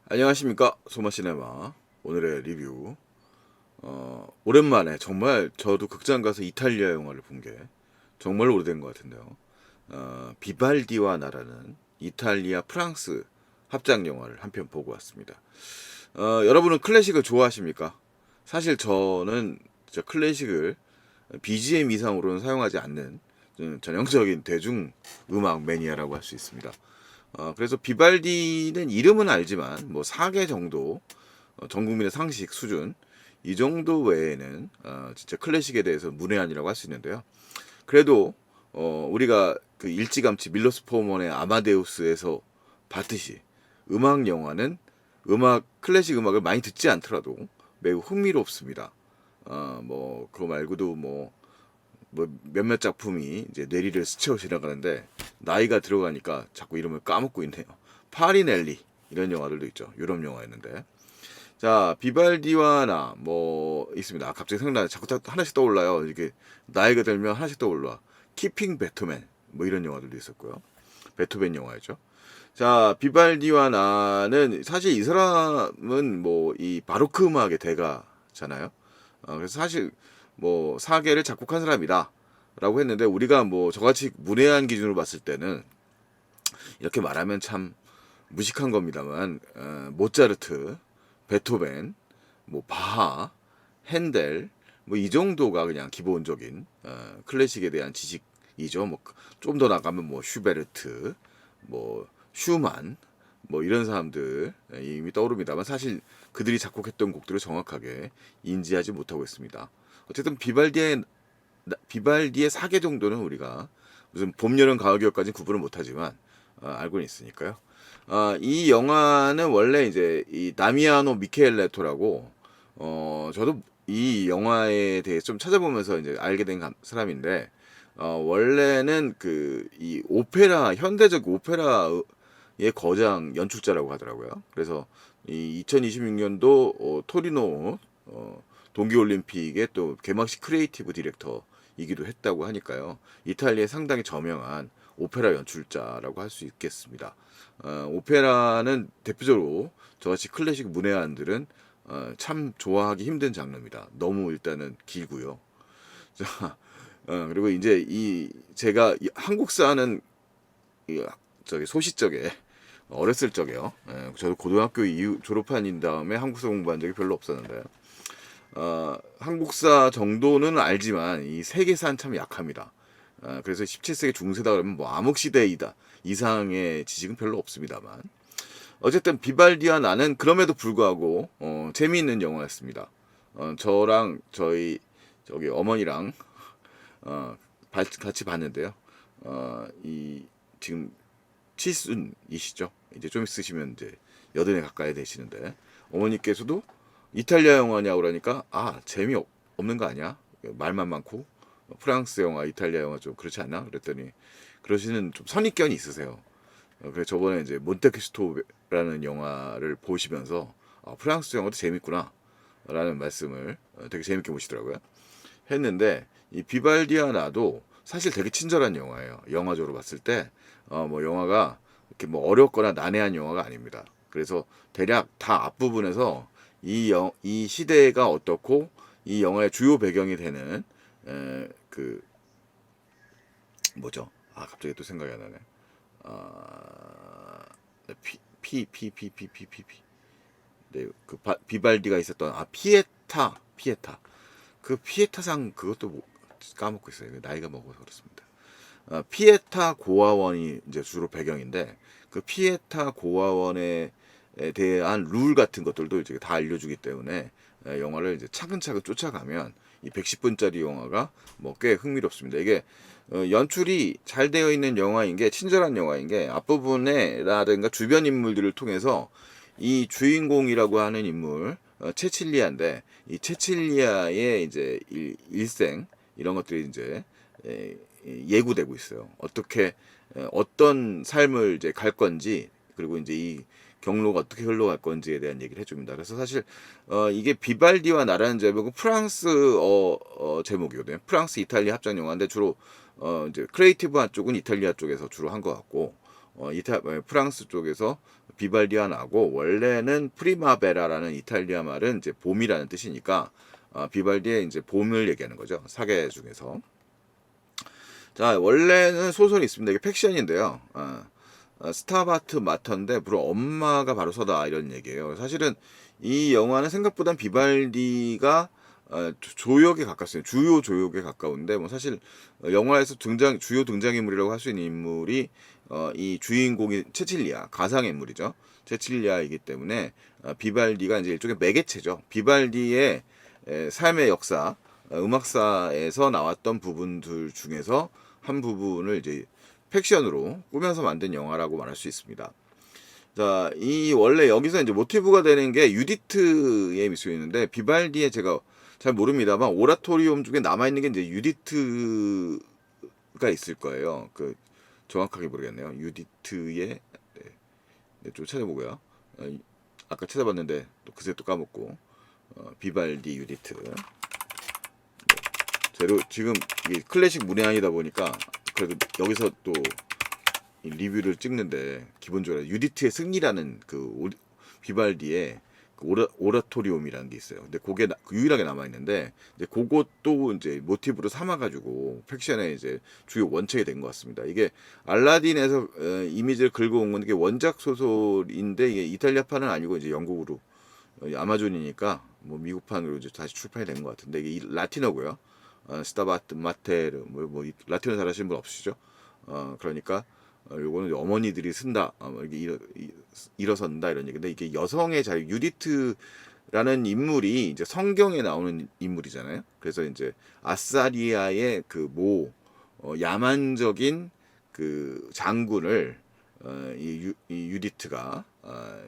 안녕하십니까, 소마시네마. 오늘의 리뷰. 오랜만에 정말 저도 극장 가서 이탈리아 영화를 본 게 정말 오래된 것 같은데요. 비발디와 나라는 이탈리아 프랑스 합작 영화를 한 편 보고 왔습니다. 여러분은 클래식을 좋아하십니까? 사실 저는 진짜 클래식을 BGM 이상으로는 사용하지 않는 전형적인 대중 음악 매니아라고 할 수 있습니다. 그래서 비발디는 이름은 알지만 뭐 4개 정도, 전 국민의 상식 수준 이 정도 외에는 진짜 클래식에 대해서 문외한이라고 할 수 있는데요. 그래도 우리가 그 일찌감치 밀로스 포먼의 아마데우스에서 봤듯이 음악 영화는 클래식 음악을 많이 듣지 않더라도 매우 흥미롭습니다. 뭐 그거 말고도 뭐 몇몇 작품이 이제 뇌리를 스쳐 지나가는데 나이가 들어가니까 자꾸 이름을 까먹고 있네요. 파리넬리 이런 영화들도 있죠. 유럽 영화였는데. 자, 비발디와 나 뭐 있습니다. 갑자기 생각나네. 자꾸 하나씩 떠올라요. 이게 나이가 들면 하나씩 떠올라. 키핑 베토벤 뭐 이런 영화들도 있었고요. 베토벤 영화였죠. 자, 비발디와 나는 사실 이 사람은 뭐 이 바로크 음악의 대가잖아요. 그래서 사실 뭐 사계를 작곡한 사람이다 라고 했는데, 우리가 뭐 저같이 문외한 기준으로 봤을 때는 이렇게 말하면 참 무식한 겁니다만, 모차르트, 베토벤, 뭐 바하, 핸델 뭐 이 정도가 그냥 기본적인 클래식에 대한 지식이죠. 뭐 좀 더 나가면 뭐 슈베르트, 뭐 슈만 뭐 이런 사람들 이미 떠오릅니다만, 사실 그들이 작곡했던 곡들을 정확하게 인지하지 못하고 있습니다. 어쨌든 비발디의 사계 정도는 우리가 무슨 봄, 여름, 가을, 겨울까지는 구분을 못하지만 알고는 있으니까요. 이 영화는 원래 이제 이 다미아노 미케엘레토라고, 저도 이 영화에 대해 좀 찾아보면서 이제 알게 된 사람인데, 원래는 그 이 오페라, 현대적 오페라의 거장 연출자라고 하더라고요. 그래서 이 2026년도 토리노 동계올림픽의 또 개막식 크리에이티브 디렉터이기도 했다고 하니까요. 이탈리아의 상당히 저명한 오페라 연출자라고 할 수 있겠습니다. 오페라는 대표적으로 저같이 클래식 문외한들은 참 좋아하기 힘든 장르입니다. 너무 일단은 길고요. 자, 그리고 이제 이 제가 한국사는 저기 소시적에 어렸을 적에요. 저도 고등학교 이후 졸업한 다음에 한국사 공부한 적이 별로 없었는데, 한국사 정도는 알지만 이 세계사는 참 약합니다. 그래서 17세기 중세다 그러면 뭐 암흑시대이다 이상의 지식은 별로 없습니다만, 어쨌든 비발디와 나는 그럼에도 불구하고 재미있는 영화였습니다. 저랑 저기 어머니랑 같이 봤는데요. 이 지금 칠순이시죠? 이제 좀 있으시면 이제 여든에 가까이 되시는데, 어머니께서도 이탈리아 영화냐고 그러니까 재미없는 거 아니야? 말만 많고 프랑스 영화, 이탈리아 영화 좀 그렇지 않나? 그랬더니 그러시는 좀 선입견이 있으세요. 그래서 저번에 이제 몬테크리스토라는 영화를 보시면서 프랑스 영화도 재밌구나 라는 말씀을 되게 재밌게 보시더라고요. 했는데 이 비발디아 나도 사실 되게 친절한 영화예요. 영화적으로 봤을 때 뭐 영화가 이렇게 뭐 어렵거나 난해한 영화가 아닙니다. 그래서 대략 다 앞부분에서 이 시대가 어떻고 이 영화의 주요 배경이 되는 그 뭐죠? 갑자기 또 생각이 안 나네. 아, 피. 네, 그 비발디가 있었던 피에타. 그 피에타상 그것도 까먹고 있어요. 나이가 먹어서 그렇습니다. 피에타 고아원이 이제 주로 배경인데, 그 피에타 고아원에 대한 룰 같은 것들도 이제 다 알려주기 때문에 영화를 이제 차근차근 쫓아가면 이 110분짜리 영화가 뭐 꽤 흥미롭습니다. 이게 연출이 잘 되어 있는 영화인 게, 친절한 영화인 게, 앞부분에라든가 주변 인물들을 통해서 이 주인공이라고 하는 인물 체칠리아인데, 이 체칠리아의 이제 일생 이런 것들이 이제 예고되고 있어요. 어떻게 어떤 삶을 이제 갈 건지, 그리고 이제 이 경로가 어떻게 흘러갈 건지에 대한 얘기를 해줍니다. 그래서 사실 이게 비발디와 나라는 제목은 프랑스 제목이거든요. 프랑스 이탈리아 합작 영화인데 주로 이제 크리에이티브한 쪽은 이탈리아 쪽에서 주로 한 것 같고, 프랑스 쪽에서 비발디와 나고, 원래는 프리마베라라는 이탈리아 말은 이제 봄이라는 뜻이니까 비발디의 이제 봄을 얘기하는 거죠. 사계 중에서. 자, 원래는 소설이 있습니다. 이게 팩션인데요. 스타바트 마터인데 물론 엄마가 바로 서다 이런 얘기예요. 사실은 이 영화는 생각보다 비발디가 조역에 가깝습니다. 주요 조역에 가까운데 뭐 사실 영화에서 주요 등장인물이라고 할 수 있는 인물이 이 주인공이 체칠리아, 가상인물이죠. 체칠리아이기 때문에 비발디가 이제 일종의 매개체죠. 비발디의 삶의 역사, 음악사에서 나왔던 부분들 중에서 한 부분을 이제 팩션으로 꾸며서 만든 영화라고 말할 수 있습니다. 자, 이 원래 여기서 이제 모티브가 되는 게 유디트의 미술인데, 비발디의 제가 잘 모릅니다만 오라토리움 중에 남아 있는 게 이제 유디트가 있을 거예요. 그 정확하게 모르겠네요. 유디트의 좀 찾아보고요. 아까 찾아봤는데 또 그새 또 까먹고. 비발디 유디트. 지금 이게 클래식 문외한이다 보니까 그래도 여기서 또 리뷰를 찍는데, 기본적으로 유디트의 승리라는 비발디의 오라토리움이라는 게 있어요. 근데 그게 유일하게 남아 있는데, 이제 그것도 이제 모티브로 삼아가지고 팩션의 이제 주요 원칙이 된 것 같습니다. 이게 알라딘에서 이미지를 긁어온 건, 이게 원작 소설인데 이게 이탈리아판은 아니고 이제 영국으로 아마존이니까 뭐 미국판으로 이제 다시 출판이 된 것 같은데, 이게 라틴어고요. 스타바트 마테르 뭐 라틴어 잘하시는 분 없으시죠? 그러니까 요거는 어머니들이 쓴다, 이렇게 일어선다 이런 얘기인데, 이게 여성의 자유, 유디트라는 인물이 이제 성경에 나오는 인물이잖아요. 그래서 이제 아사리아의 야만적인 그 장군을 이 유디트가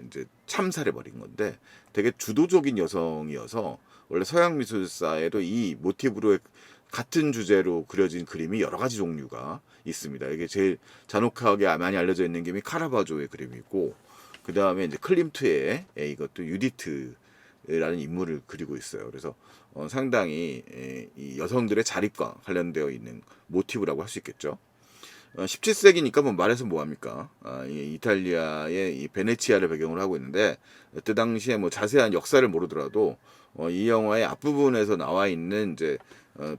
이제 참살해 버린 건데, 되게 주도적인 여성이어서 원래 서양 미술사에도 이 모티브로 같은 주제로 그려진 그림이 여러 가지 종류가 있습니다. 이게 제일 잔혹하게 많이 알려져 있는 게 카라바조의 그림이고, 그 다음에 이제 클림트의 이것도 유디트라는 인물을 그리고 있어요. 그래서 상당히 이 여성들의 자립과 관련되어 있는 모티브라고 할 수 있겠죠. 17세기니까 뭐 말해서 뭐합니까? 이 이탈리아의 이 베네치아를 배경으로 하고 있는데, 그때 당시에 뭐 자세한 역사를 모르더라도 이 영화의 앞부분에서 나와 있는 이제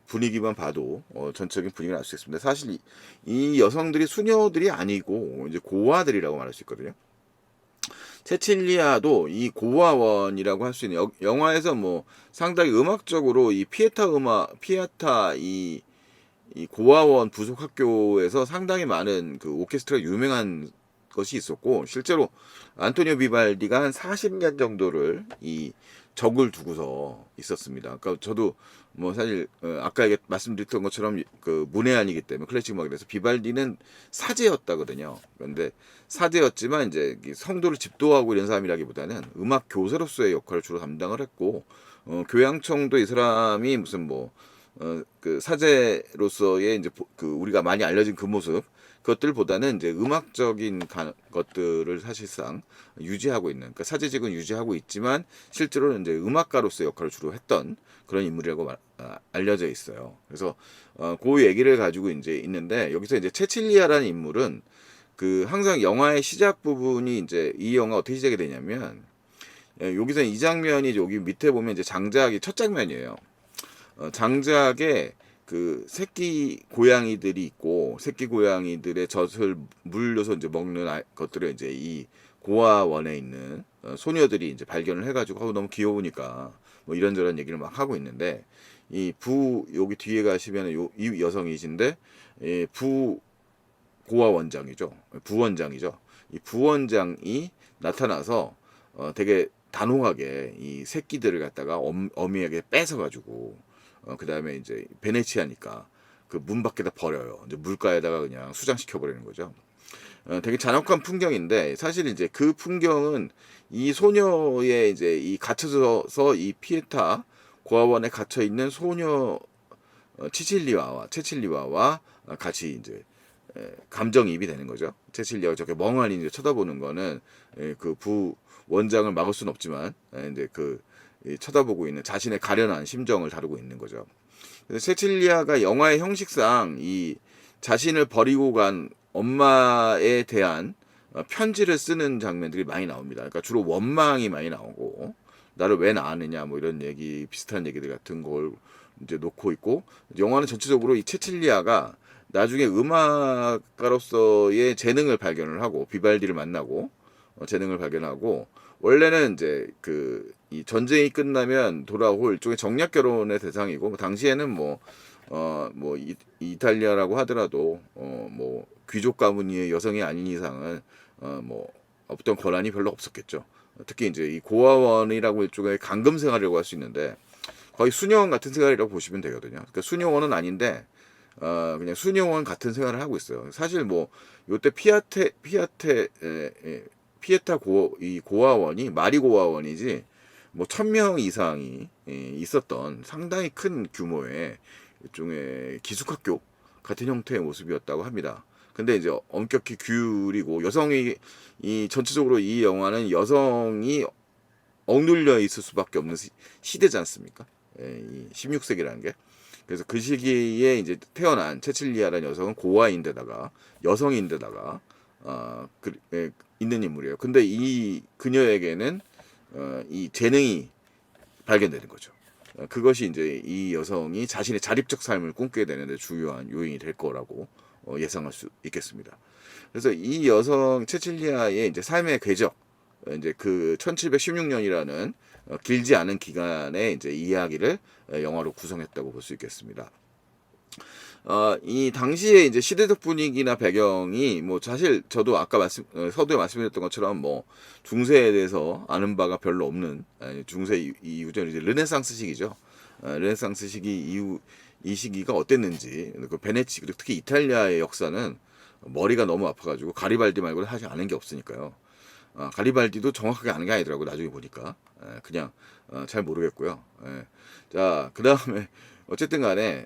분위기만 봐도 전적인 분위기를 알 수 있습니다. 사실 이 여성들이 수녀들이 아니고 이제 고아들이라고 말할 수 있거든요. 체칠리아도 이 고아원이라고 할 수 있는, 영화에서 뭐 상당히 음악적으로 이 피에타 이 고아원 부속 학교에서 상당히 많은 그 오케스트라가 유명한 것이 있었고, 실제로 안토니오 비발디가 한 40년 정도를 이 적을 두고서 있었습니다. 그러니까 저도 뭐 사실 아까 말씀드렸던 것처럼 그 문외한이기 때문에 클래식 음악에 대해서 비발디는 사제였다거든요. 그런데 사제였지만 이제 성도를 집도하고 이런 사람이라기보다는 음악 교사로서의 역할을 주로 담당을 했고, 교양청도 이 사람이 무슨 그 사제로서의 이제 우리가 많이 알려진 그 모습, 그것들보다는 이제 음악적인 것들을 사실상 유지하고 있는, 그러니까 사제직은 유지하고 있지만 실제로는 이제 음악가로서의 역할을 주로 했던 그런 인물이라고 알려져 있어요. 그래서 그 얘기를 가지고 이제 있는데, 여기서 이제 체칠리아라는 인물은 항상 영화의 시작 부분이 이제 이 영화 어떻게 시작이 되냐면, 여기서 이 장면이 여기 밑에 보면 이제 장작이 첫 장면이에요. 장작에 그 새끼 고양이들이 있고, 새끼 고양이들의 젖을 물려서 이제 먹는 것들을 이제 이 고아원에 있는 소녀들이 이제 발견을 해가지고 너무 귀여우니까 뭐 이런저런 얘기를 막 하고 있는데, 여기 뒤에 가시면 이 여성이신데, 고아원장이죠. 부원장이죠. 이 부원장이 나타나서 되게 단호하게 이 새끼들을 갖다가 어미에게 뺏어가지고, 그 다음에 이제 베네치아니까 그 문 밖에다 버려요. 이제 물가에다가 그냥 수장시켜 버리는 거죠. 되게 잔혹한 풍경인데, 사실 이제 그 풍경은 이 소녀의 이제 이 갇혀서 이 피에타 고아원에 갇혀 있는 소녀 체칠리아와 같이 이제 감정이입이 되는 거죠. 채칠리아가 저렇게 멍하니 이제 쳐다보는 거는 그 부원장을 막을 수는 없지만 이제 쳐다보고 있는 자신의 가련한 심정을 다루고 있는 거죠. 그래서 채칠리아가 영화의 형식상 이 자신을 버리고 간 엄마에 대한 편지를 쓰는 장면들이 많이 나옵니다. 그러니까 주로 원망이 많이 나오고 나를 왜 낳았느냐 뭐 이런 얘기 비슷한 얘기들 같은 걸 이제 놓고 있고 영화는 전체적으로 이 채칠리아가 나중에 음악가로서의 재능을 발견을 하고 비발디를 만나고 재능을 발견하고 원래는 이제 이 전쟁이 끝나면 돌아올 일종의 정략 결혼의 대상이고 당시에는 이탈리아라고 하더라도 뭐 귀족 가문의 여성이 아닌 이상은 뭐 어떤 권한이 별로 없었겠죠. 특히 이제 이 고아원이라고 일종의 감금 생활이라고 할 수 있는데 거의 수녀원 같은 생활이라고 보시면 되거든요. 그러니까 수녀원은 아닌데 그냥 수녀원 같은 생활을 하고 있어요. 사실 뭐 요때 피에타 고아원이 마리 고아원이지 뭐 1,000명 이상이 있었던 상당히 큰 규모의 일종의 기숙학교 같은 형태의 모습이었다고 합니다. 근데 이제 엄격히 규율이고 여성이 전체적으로 이 영화는 여성이 억눌려 있을 수밖에 없는 시대지 않습니까? 이 16세기라는 게. 그래서 그 시기에 이제 태어난 채칠리아라는 여성은 고아인데다가 여성인데다가 있는 인물이에요. 근데 이 그녀에게는 이 재능이 발견되는 거죠. 그것이 이제 이 여성이 자신의 자립적 삶을 꿈꾸게 되는데 주요한 요인이 될 거라고 예상할 수 있겠습니다. 그래서 이 여성 채칠리아의 이제 삶의 궤적, 이제 1716년이라는 길지 않은 기간의 이제 이야기를 영화로 구성했다고 볼 수 있겠습니다. 이 당시에 이제 시대적 분위기나 배경이 뭐 사실 저도 아까 서두에 말씀드렸던 것처럼 뭐 중세에 대해서 아는 바가 별로 없는 중세 이후전 이제 르네상스 시기죠. 르네상스 시기 이후 이 시기가 어땠는지 베네치 그리고 특히 이탈리아의 역사는 머리가 너무 아파가지고 가리발디 말고는 하지 않은 게 없으니까요. 가리발디도 정확하게 아는 게 아니더라고 나중에 보니까 그냥 잘 모르겠고요. 자, 그 다음에 어쨌든 간에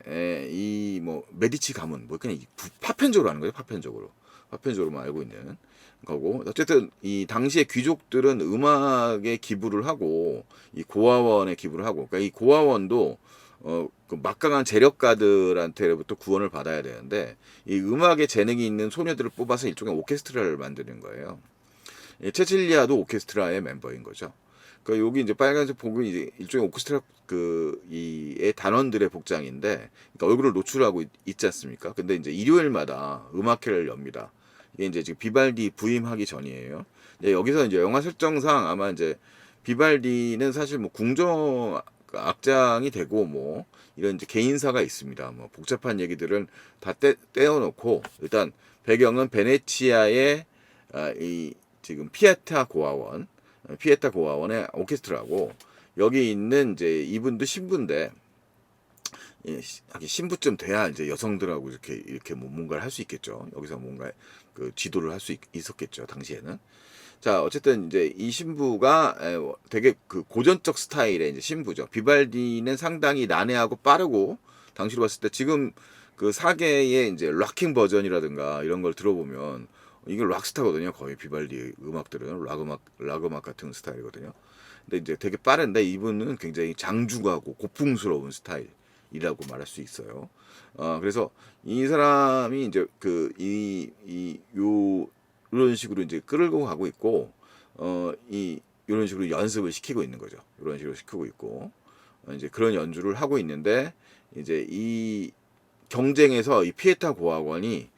이 뭐 메디치 가문 뭐 그냥 파편적으로 하는 거예요. 파편적으로만 알고 있는 거고 어쨌든 이 당시의 귀족들은 음악에 기부를 하고 이 고아원에 기부를 하고 그러니까 이 고아원도 그 막강한 재력가들한테부터 구원을 받아야 되는데 이 음악에 재능이 있는 소녀들을 뽑아서 일종의 오케스트라를 만드는 거예요. 채칠리아도 오케스트라의 멤버인 거죠. 그러니까 여기 이제 빨간색 복은 이제 일종의 오케스트라 이의 단원들의 복장인데, 그러니까 얼굴을 노출하고 있지 않습니까? 근데 이제 일요일마다 음악회를 엽니다. 이게 이제 지금 비발디 부임하기 전이에요. 여기서 이제 영화 설정상 아마 이제 비발디는 사실 뭐 궁정 악장이 되고 뭐 이런 이제 개인사가 있습니다. 뭐 복잡한 얘기들은 다 떼어놓고 일단 배경은 베네치아의 이 지금 피에타 고아원의 오케스트라고 여기 있는 이제 이분도 신부인데 하긴 신부쯤 돼야 이제 여성들하고 이렇게 뭐 뭔가를 할 수 있겠죠. 여기서 뭔가 그 지도를 할 수 있었겠죠. 당시에는. 자, 어쨌든 이제 이 신부가 되게 그 고전적 스타일의 이제 신부죠. 비발디는 상당히 난해하고 빠르고 당시로 봤을 때 지금 그 사계의 이제 락킹 버전이라든가 이런 걸 들어보면 이게 락스타거든요. 거의 비발디 음악들은 락 음악 같은 스타일이거든요. 근데 이제 되게 빠른데 이분은 굉장히 장중하고 고풍스러운 스타일이라고 말할 수 있어요. 그래서 이 사람이 이제 이런 식으로 이제 끌고 가고 있고, 이런 식으로 연습을 시키고 있는 거죠. 이런 식으로 시키고 있고, 이제 그런 연주를 하고 있는데, 이제 이 경쟁에서 이 피에타 고학원이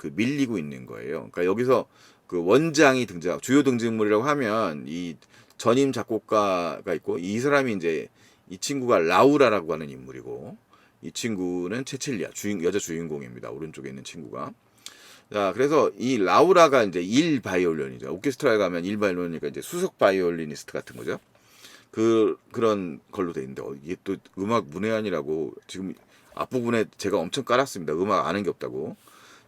밀리고 있는 거예요. 그러니까 여기서 그 원장이 주요 등장인물이라고 하면 이 전임 작곡가가 있고 이 사람이 이제 이 친구가 라우라라고 하는 인물이고 이 친구는 채칠리아 여자 주인공입니다. 오른쪽에 있는 친구가. 자, 그래서 이 라우라가 이제 일 바이올린이죠. 오케스트라에 가면 일 바이올린이니까 이제 수석 바이올리니스트 같은 거죠. 그런 걸로 돼 있는데 이게 또 음악 문외한이라고 지금 앞부분에 제가 엄청 깔았습니다. 음악 아는 게 없다고.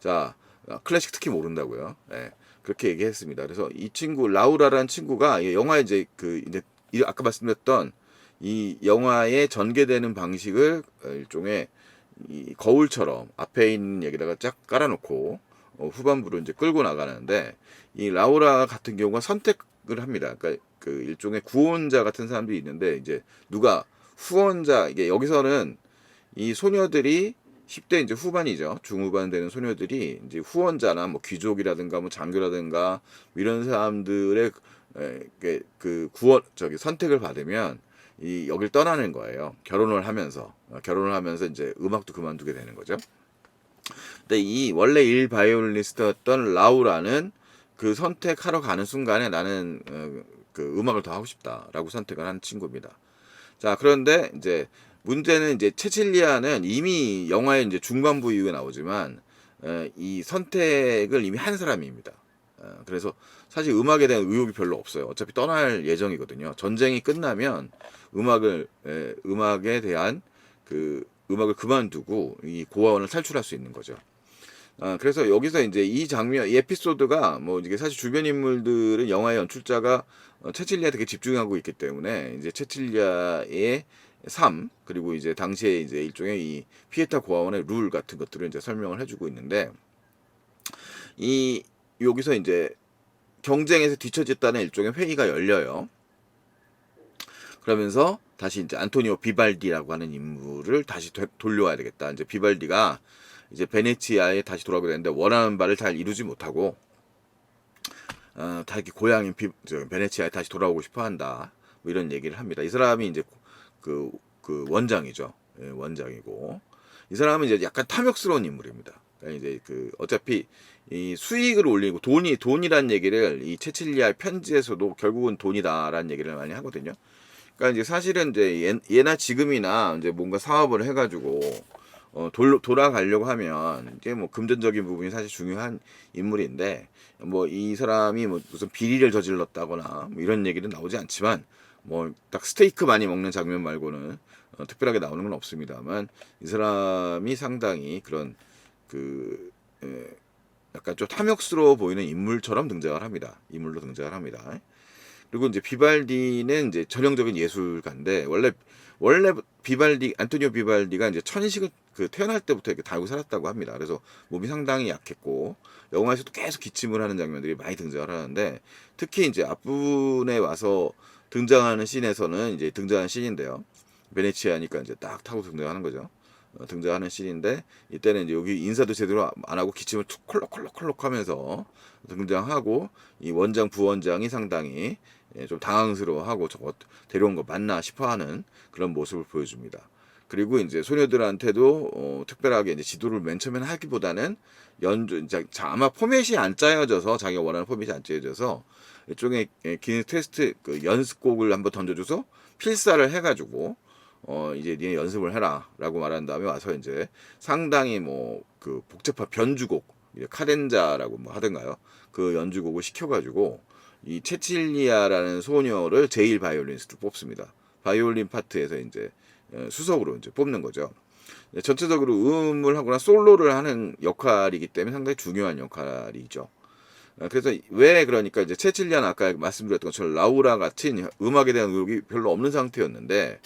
자, 클래식 특히 모른다고요. 네, 그렇게 얘기했습니다. 그래서 이 친구 라우라라는 친구가 영화에 이제 이제 아까 말씀드렸던 이 영화에 전개되는 방식을 일종의 이 거울처럼 앞에 있는 얘기다가 쫙 깔아놓고 후반부로 이제 끌고 나가는데, 이 라우라 같은 경우가 선택을 합니다. 그러니까 그 일종의 구원자 같은 사람들이 있는데, 이제 누가 후원자, 이게 여기서는 이 소녀들이 10대 이제 후반이죠. 중후반 되는 소녀들이 이제 후원자나 뭐 귀족이라든가 뭐 장교라든가 이런 사람들의 그 구원 저기 선택을 받으면 이 여길 떠나는 거예요. 결혼을 하면서 이제 음악도 그만두게 되는 거죠. 근데 이 원래 일 바이올리니스트였던 라우라는 그 선택하러 가는 순간에 나는 그 음악을 더 하고 싶다라고 선택을 한 친구입니다. 자, 그런데 이제 문제는 이제 체칠리아는 이미 영화의 이제 중반부 이후에 나오지만 이 선택을 이미 한 사람입니다. 그래서 사실 음악에 대한 의욕이 별로 없어요. 어차피 떠날 예정이거든요. 전쟁이 끝나면 음악에 대한 그 음악을 그만두고 이 고아원을 탈출할 수 있는 거죠. 그래서 여기서 이제 이 장면, 이 에피소드가 뭐 이게 사실 주변 인물들은 영화의 연출자가 체칠리아에 되게 집중하고 있기 때문에 이제 체칠리아의 삶, 그리고 이제 당시에 이제 일종의 이 피에타 고아원의 룰 같은 것들을 이제 설명을 해주고 있는데, 이 여기서 이제 경쟁에서 뒤처졌다는 일종의 회의가 열려요. 그러면서 다시 이제 안토니오 비발디라고 하는 인물을 다시 돌려와야 되겠다. 이제 비발디가 이제 베네치아에 다시 돌아오게 되는데 원하는 바를 잘 이루지 못하고 자기 고향인 베네치아에 다시 돌아오고 싶어 한다. 뭐 이런 얘기를 합니다. 이 사람이 이제 그 원장이죠. 예, 원장이고, 이 사람은 이제 약간 탐욕스러운 인물입니다. 그러니까 이제 그 어차피 이 수익을 올리고 돈이란 얘기를 이 체칠리아 편지에서도 결국은 돈이다라는 얘기를 많이 하거든요. 그러니까 이제 사실은 이제 예나 지금이나 이제 뭔가 사업을 해가지고 돌아가려고 하면 이제 뭐 금전적인 부분이 사실 중요한 인물인데, 뭐 이 사람이 뭐 무슨 비리를 저질렀다거나 뭐 이런 얘기는 나오지 않지만, 뭐 딱 스테이크 많이 먹는 장면 말고는 특별하게 나오는 건 없습니다만, 이 사람이 상당히 그런 그 약간 좀 탐욕스러워 보이는 인물처럼 등장을 합니다. 인물로 등장을 합니다. 그리고 이제 비발디는 이제 전형적인 예술가인데, 원래 안토니오 비발디가 이제 천식을 그 태어날 때부터 이렇게 달고 살았다고 합니다. 그래서 몸이 상당히 약했고 영화에서도 계속 기침을 하는 장면들이 많이 등장을 하는데, 특히 이제 앞부분에 와서 등장하는 씬에서는 이제 등장하는 씬인데요. 베네치아니까 이제 딱 타고 등장하는 거죠. 등장하는 씬인데, 이때는 이제 여기 인사도 제대로 안 하고 기침을 툭 콜록콜록콜록 하면서 등장하고, 이 원장 부원장이 상당히 좀 당황스러워하고 저거 데려온 거 맞나 싶어하는 그런 모습을 보여줍니다. 그리고 이제 소녀들한테도 특별하게 이제 지도를 맨 처음에는 하기보다는 이제 아마 포맷이 안 짜여져서, 자기가 원하는 포맷이 안 짜여져서 일종의 기능 테스트 그 연습곡을 한번 던져줘서 필사를 해가지고 이제 니네 연습을 해라라고 말한 다음에 와서 이제 상당히 뭐 그 복잡한 변주곡, 카덴자라고 뭐 하던가요? 그 연주곡을 시켜가지고 이 체칠리아라는 소녀를 제일 바이올리니스트로 뽑습니다. 바이올린 파트에서 이제 수석으로 이제 뽑는 거죠. 전체적으로 음을 하거나 솔로를 하는 역할이기 때문에 상당히 중요한 역할이죠. 그래서 왜 그러니까 이제 체칠리아는 아까 말씀드렸던 것처럼 라우라 같은 음악에 대한 의욕이 별로 없는 상태였는데,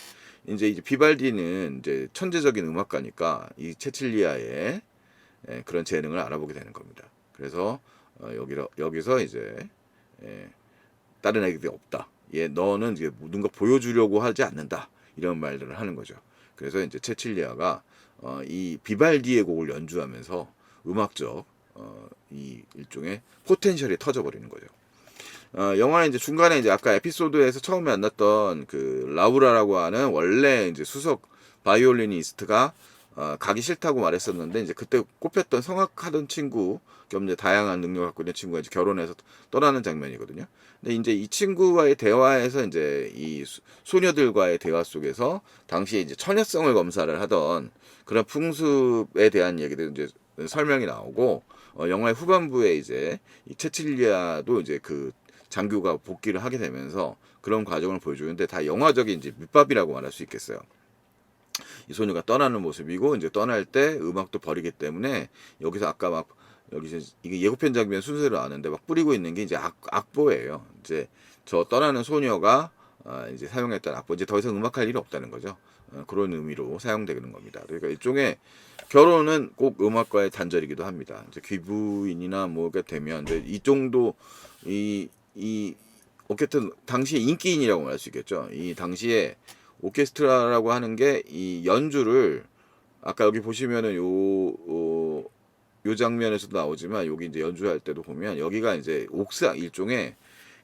이제 비발디는 이제 천재적인 음악가니까 이 체칠리아의 그런 재능을 알아보게 되는 겁니다. 그래서 여기서 이제 다른 애들이 없다. 너는 이제 뭔가 보여주려고 하지 않는다. 이런 말들을 하는 거죠. 그래서 이제 체칠리아가 이 비발디의 곡을 연주하면서 음악적 이 일종의 포텐셜이 터져버리는 거죠. 영화는 이제 중간에 이제 아까 에피소드에서 처음에 만났던 그 라우라라고 하는 원래 이제 수석 바이올리니스트가 가기 싫다고 말했었는데, 이제 그때 꼽혔던 성악하던 친구 겸 이제 다양한 능력을 갖고 있는 친구가 이제 결혼해서 떠나는 장면이거든요. 근데 이제 이 친구와의 대화에서 이제 이 소녀들과의 대화 속에서 당시에 이제 처녀성을 검사를 하던 그런 풍습에 대한 얘기들 이제 설명이 나오고, 영화의 후반부에 이제 이 체칠리아도 이제 그 장교가 복귀를 하게 되면서 그런 과정을 보여주는데, 다 영화적인 이제 밑밥이라고 말할 수 있겠어요. 이 소녀가 떠나는 모습이고, 이제 떠날 때 음악도 버리기 때문에 여기서 아까 막 여기서 이게 예고편 장면 순서를 아는데 막 뿌리고 있는 게 이제 악보예요. 이제 저 떠나는 소녀가 이제 사용했다 납부 이제 더 이상 음악할 일이 없다는 거죠. 그런 의미로 사용되는 겁니다. 그러니까 일종의 결혼은 꼭 음악과의 단절이기도 합니다. 이제 귀부인이나 뭐가 되면 이제 이 정도 이 어쨌든 당시에 인기인이라고 말할 수 있겠죠. 이 당시에 오케스트라라고 하는 게 이 연주를 아까 여기 보시면은 요 장면에서도 나오지만 여기 이제 연주할 때도 보면 여기가 이제 옥상 일종의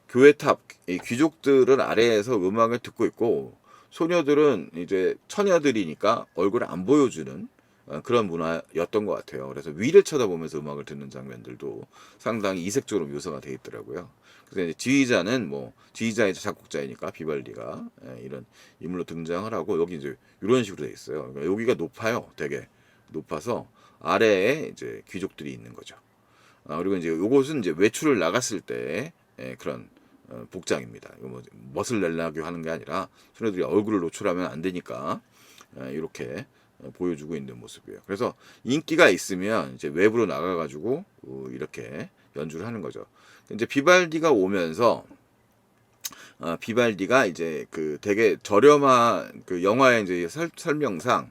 교회탑 이 귀족들은 아래에서 음악을 듣고 있고 소녀들은 이제 처녀들이니까 얼굴을 안 보여주는 그런 문화였던 것 같아요. 그래서 위를 쳐다보면서 음악을 듣는 장면들도 상당히 이색적으로 묘사가 되어 있더라고요. 그래서 이제 지휘자는 뭐 지휘자이자 작곡자이니까 비발디가 이런 인물로 등장을 하고 여기 이제 이런 식으로 되어 있어요. 그러니까 여기가 높아요. 되게 높아서 아래에 이제 귀족들이 있는 거죠. 그리고 이제 요것은 이제 외출을 나갔을 때 그런 복장입니다. 이거 뭐 멋을 내려고 하는 게 아니라 소녀들이 얼굴을 노출하면 안 되니까 이렇게 보여주고 있는 모습이에요. 그래서 인기가 있으면 이제 외부로 나가가지고 이렇게 연주를 하는 거죠. 이제 비발디가 오면서 비발디가 이제 그 되게 저렴한 그 영화의 이제 설명상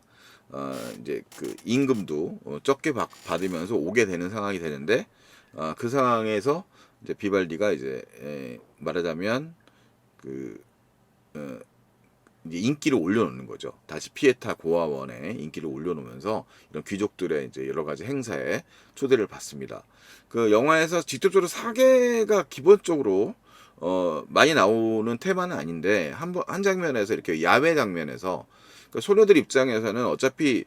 이제 그 임금도 적게 받으면서 오게 되는 상황이 되는데 그 상황에서 이제 비발디가 이제 말하자면 그 이제 인기를 올려놓는 거죠. 다시 피에타 고아원에 인기를 올려놓으면서 이런 귀족들의 이제 여러 가지 행사에 초대를 받습니다. 그 영화에서 직접적으로 사계가 기본적으로 많이 나오는 테마는 아닌데 한 장면에서 이렇게 야외 장면에서 그러니까 소녀들 입장에서는 어차피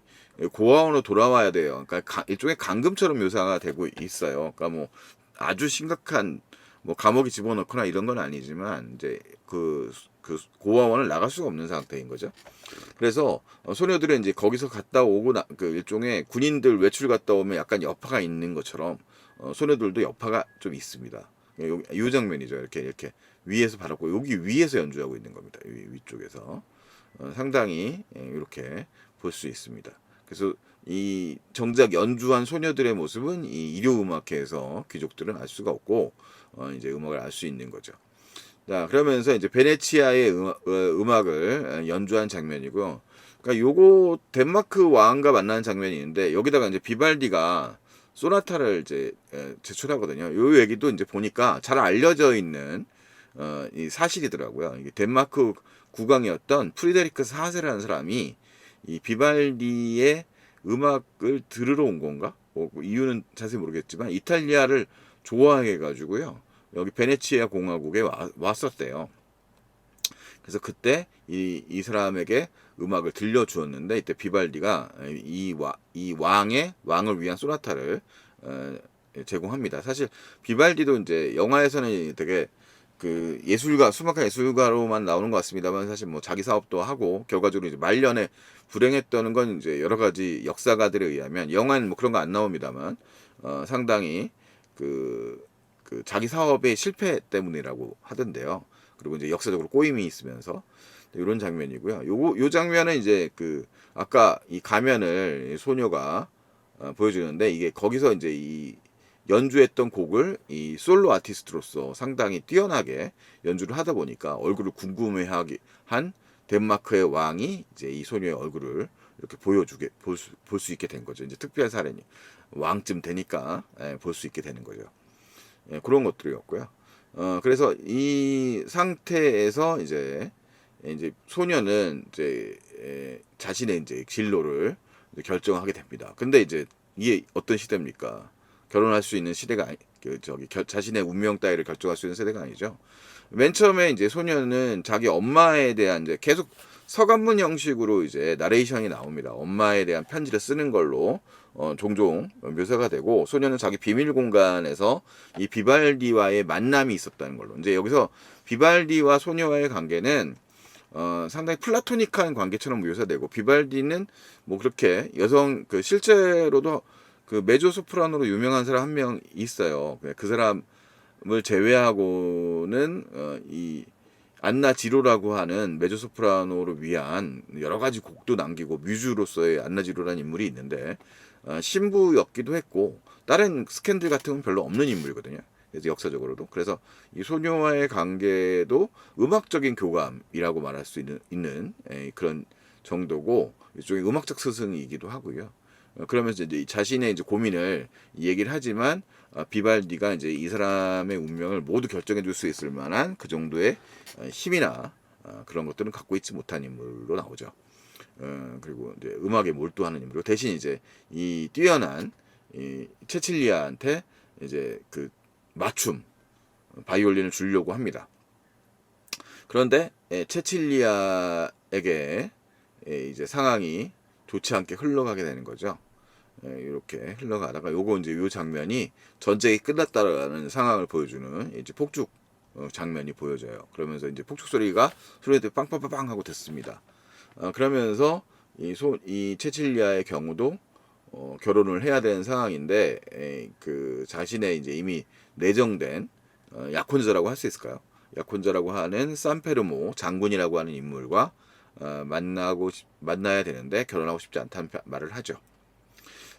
고아원으로 돌아와야 돼요. 그러니까 일종의 감금처럼 묘사가 되고 있어요. 그러니까 뭐 아주 심각한 뭐 감옥에 집어넣거나 이런 건 아니지만 이제 그 고아원을 나갈 수가 없는 상태인 거죠. 그래서 소녀들은 이제 거기서 갔다 오고 그 일종의 군인들 외출 갔다 오면 약간 여파가 있는 것처럼 소녀들도 여파가 좀 있습니다. 이 장면이죠. 이렇게 위에서 바라고 여기 위에서 연주하고 있는 겁니다. 위쪽에서 상당히 이렇게 볼 수 있습니다. 그래서 이 정작 연주한 소녀들의 모습은 이 일요음악회에서 귀족들은 알 수가 없고 이제 음악을 알 수 있는 거죠. 자, 그러면서 이제 베네치아의 음악을 연주한 장면이고요. 그러니까 요거 덴마크 왕과 만나는 장면이 있는데 여기다가 이제 비발디가 소나타를 이제 제출하거든요. 요 얘기도 이제 보니까 잘 알려져 있는 이 사실이더라고요. 이게 덴마크 국왕이었던 프리데리크 4세라는 사람이 이 비발디의 음악을 들으러 온 건가? 뭐 이유는 자세히 모르겠지만 이탈리아를 좋아해 가지고요. 여기 베네치아 공화국에 왔었대요. 그래서 그때 이 사람에게 음악을 들려주었는데 이때 비발디가 이 왕을 위한 소나타를 제공합니다. 사실 비발디도 이제 영화에서는 되게 그 예술가 수막한 예술가로만 나오는 것 같습니다만 사실 뭐 자기 사업도 하고 결과적으로 이제 말년에 불행했다는 건 이제 여러 가지 역사가들에 의하면 영화는 뭐 그런 거 안 나옵니다만 상당히 그 자기 사업의 실패 때문이라고 하던데요. 그리고 이제 역사적으로 꼬임이 있으면서 이런 장면이고요. 요 장면은 이제 그 아까 이 가면을 소녀가 보여주는데 이게 거기서 이제 이 연주했던 곡을 이 솔로 아티스트로서 상당히 뛰어나게 연주를 하다 보니까 얼굴을 궁금해하게 한 덴마크의 왕이 이제 이 소녀의 얼굴을 이렇게 보여주게 볼 수 있게 된 거죠. 이제 특별한 사례니 왕쯤 되니까 볼 수 있게 되는 거죠. 그런 것들이었고요. 그래서 이 상태에서 이제 소녀는 이제 자신의 이제 진로를 이제 결정하게 됩니다. 근데 이제 이게 어떤 시대입니까? 결혼할 수 있는 시대가 자신의 운명 따위를 결정할 수 있는 세대가 아니죠. 맨 처음에 이제 소녀는 자기 엄마에 대한 이제 계속 서간문 형식으로 이제 나레이션이 나옵니다. 엄마에 대한 편지를 쓰는 걸로 종종 묘사가 되고 소녀는 자기 비밀 공간에서 이 비발디와의 만남이 있었다는 걸로 이제 여기서 비발디와 소녀와의 관계는 상당히 플라토닉한 관계처럼 묘사되고 비발디는 뭐 그렇게 여성 그 실제로도 그 메조 소프라노로 유명한 사람 한 명 있어요. 그 사람을 제외하고는 이 안나 지로라고 하는 메조 소프라노를 위한 여러 가지 곡도 남기고 뮤즈로서의 안나 지로라는 인물이 있는데 신부였기도 했고 다른 스캔들 같은 건 별로 없는 인물이거든요. 그래서 역사적으로도. 그래서 이 소녀와의 관계도 음악적인 교감이라고 말할 수 있는 그런 정도고, 일종의 음악적 스승이기도 하고요. 그러면서 이제 자신의 이제 고민을 얘기를 하지만, 비발디가 이제 이 사람의 운명을 모두 결정해 줄 수 있을 만한 그 정도의 힘이나 그런 것들은 갖고 있지 못한 인물로 나오죠. 그리고 이제 음악에 몰두하는 인물로, 대신 이제 이 뛰어난 이 체칠리아한테 이제 그 맞춤 바이올린을 주려고 합니다. 그런데 체칠리아에게 이제 상황이 좋지 않게 흘러가게 되는 거죠. 이렇게 흘러가다가 요거 이제 요 장면이 전쟁이 끝났다라는 상황을 보여주는 이제 폭죽 장면이 보여져요. 그러면서 이제 폭죽 소리가 빵빵빵빵 하고 됐습니다. 그러면서 이 체칠리아의 경우도 결혼을 해야 되는 상황인데, 그 자신의 이제 이미 내정된 약혼자라고 할 수 있을까요? 약혼자라고 하는 산페르모 장군이라고 하는 인물과 만나야 되는데 결혼하고 싶지 않다는 말을 하죠.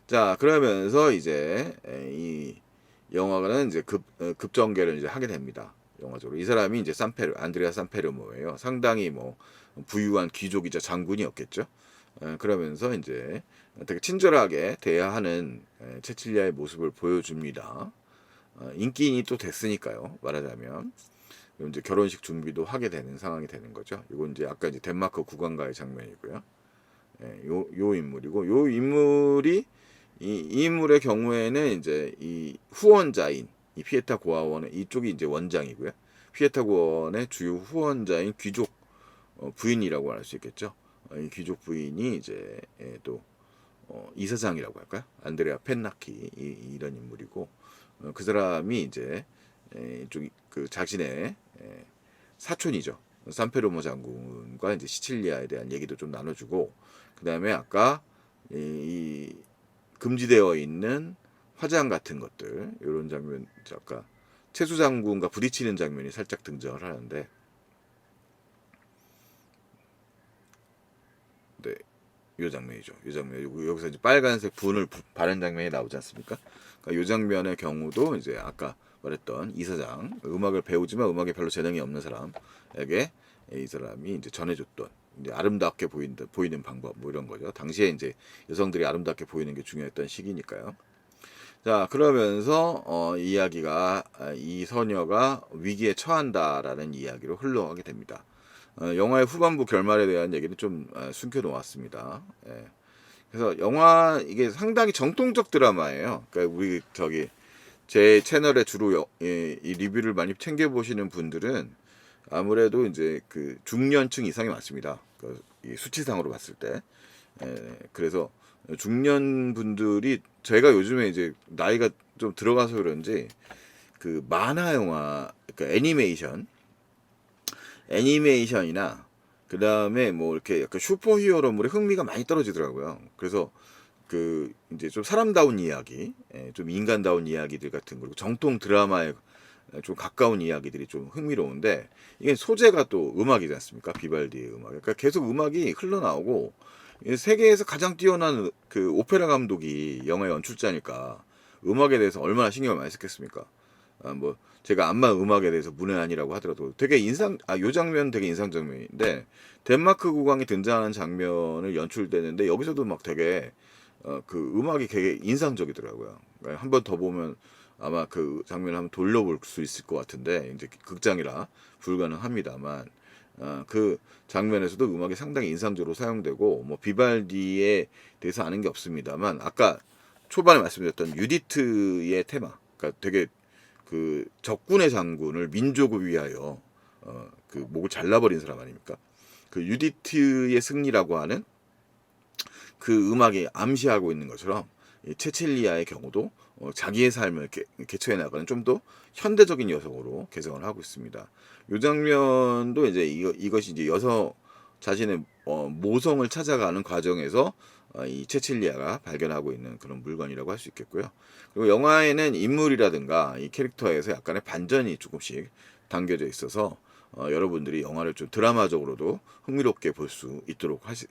자, 그러면서 이제 이 영화는 이제 급전개를 이제 하게 됩니다. 영화적으로 이 사람이 이제 안드레아 산페르모예요. 상당히 뭐 부유한 귀족이자 장군이었겠죠. 그러면서 이제 되게 친절하게 대하하는 체칠리아의 모습을 보여줍니다. 인기인이 또 됐으니까요, 말하자면. 그럼 이제 결혼식 준비도 하게 되는 상황이 되는 거죠. 이건 이제 아까 이제 덴마크 국왕과의 장면이고요. 요 인물이고, 요 인물이 이 인물의 경우에는 이제 이 후원자인 이 피에타 고아원의 이쪽이 이제 원장이고요. 피에타 고아원의 주요 후원자인 귀족 부인이라고 할 수 있겠죠. 이 귀족 부인이 이제 또 이사장이라고 할까요? 안드레아 펜나키 이런 인물이고, 그 사람이 이제 이쪽 그 자신의 사촌이죠. 산페르모 장군과 이제 시칠리아에 대한 얘기도 좀 나눠주고, 그 다음에 아까 이 금지되어 있는 화장 같은 것들, 이런 장면, 아까 채수 장군과 부딪히는 장면이 살짝 등장을 하는데, 네, 이 장면이죠. 이 장면, 여기서 이제 빨간색 분을 바른 장면이 나오지 않습니까? 그러니까 이 장면의 경우도 이제 아까 말했던 이사장, 음악을 배우지만 음악에 별로 재능이 없는 사람에게 이 사람이 이제 전해줬던 이제 아름답게 보이는 방법, 뭐 이런 거죠. 당시에 이제 여성들이 아름답게 보이는 게 중요했던 시기니까요. 자, 그러면서 이야기가 이 소녀가 위기에 처한다라는 이야기로 흘러가게 됩니다. 영화의 후반부 결말에 대한 얘기는 좀 숨겨 놓았습니다. 예. 그래서 영화 이게 상당히 정통적 드라마예요. 그러니까 우리 제 채널에 주로 이 리뷰를 많이 챙겨 보시는 분들은 아무래도 이제 그 중년층 이상이 많습니다. 이 수치상으로 봤을 때. 그래서 중년 분들이, 제가 요즘에 이제 나이가 좀 들어가서 그런지 그 만화 영화, 그러니까 애니메이션이나 그 다음에 뭐 이렇게 약간 슈퍼히어로물에 흥미가 많이 떨어지더라고요. 그래서 그 이제 좀 사람다운 이야기, 좀 인간다운 이야기들 같은, 그리고 정통 드라마에 좀 가까운 이야기들이 좀 흥미로운데, 이게 소재가 또 음악이지 않습니까? 비발디의 음악. 그러니까 계속 음악이 흘러나오고, 세계에서 가장 뛰어난 그 오페라 감독이 영화 연출자니까 음악에 대해서 얼마나 신경을 많이 썼겠습니까? 뭐 제가 암만 음악에 대해서 문외한이라고 하더라도 되게 요 장면 되게 인상 장면인데, 덴마크 국왕이 등장하는 장면을 연출되는데 여기서도 막 되게 그 음악이 되게 인상적이더라고요. 그러니까 한 번 더 보면 아마 그 장면을 한번 돌려볼 수 있을 것 같은데, 이제 극장이라 불가능합니다만, 그 장면에서도 음악이 상당히 인상적으로 사용되고, 뭐 비발디에 대해서 아는 게 없습니다만, 아까 초반에 말씀드렸던 유디트의 테마, 그러니까 되게 그 적군의 장군을 민족을 위하여 그 목을 잘라버린 사람 아닙니까? 그 유디트의 승리라고 하는 그 음악이 암시하고 있는 것처럼, 이 체칠리아의 경우도 자기의 삶을 개척해 나가는 좀 더 현대적인 여성으로 개성을 하고 있습니다. 이 장면도 이제 이것이 이제 자신의 모성을 찾아가는 과정에서 이 체칠리아가 발견하고 있는 그런 물건이라고 할 수 있겠고요. 그리고 영화에는 인물이라든가 이 캐릭터에서 약간의 반전이 조금씩 담겨져 있어서 여러분들이 영화를 좀 드라마적으로도 흥미롭게 볼 수 있도록 하실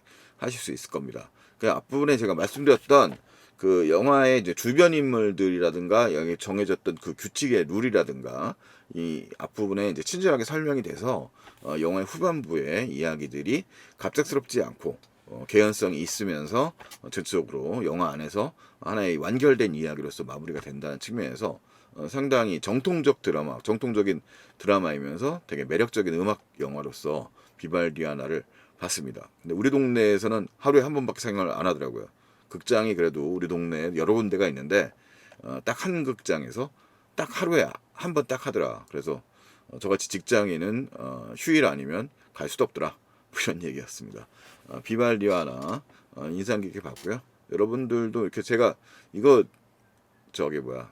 수 있을 겁니다. 그 앞부분에 제가 말씀드렸던 그 영화의 이제 주변 인물들이라든가 여기 정해졌던 그 규칙의 룰이라든가 이 앞부분에 이제 친절하게 설명이 돼서 영화의 후반부의 이야기들이 갑작스럽지 않고 개연성이 있으면서 전체적으로 영화 안에서 하나의 완결된 이야기로서 마무리가 된다는 측면에서 상당히 정통적인 드라마이면서 되게 매력적인 음악 영화로서 비발디아나를 봤습니다. 근데 우리 동네에서는 하루에 한 번밖에 상영을 안 하더라고요. 극장이 그래도 우리 동네에 여러 군데가 있는데 딱 한 극장에서 딱 하루에 한 번 딱 하더라. 그래서 저같이 직장인은 휴일 아니면 갈 수도 없더라. 뭐 이런 얘기였습니다. 비발디아나 인상 깊게 봤고요. 여러분들도 이렇게 제가 이거 저기 뭐야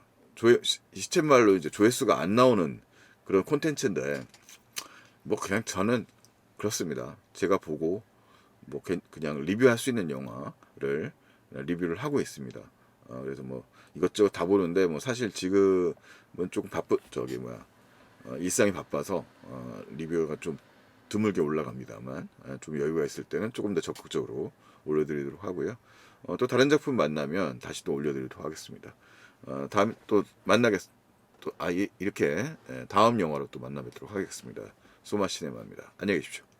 시쳇말로 이제 조회수가 안 나오는 그런 콘텐츠인데 뭐 그냥 저는 그렇습니다. 제가 보고 뭐 그냥 리뷰할 수 있는 영화를 리뷰를 하고 있습니다. 그래서 뭐 이것저것 다 보는데 뭐 사실 지금은 조금 일상이 바빠서 리뷰가 좀 드물게 올라갑니다만 좀 여유가 있을 때는 조금 더 적극적으로 올려드리도록 하고요. 또 다른 작품 만나면 다시 또 올려드리도록 하겠습니다. 다음 또 이렇게 다음 영화로 또 만나 뵙도록 하겠습니다. 소마시네마입니다. 안녕히 계십시오.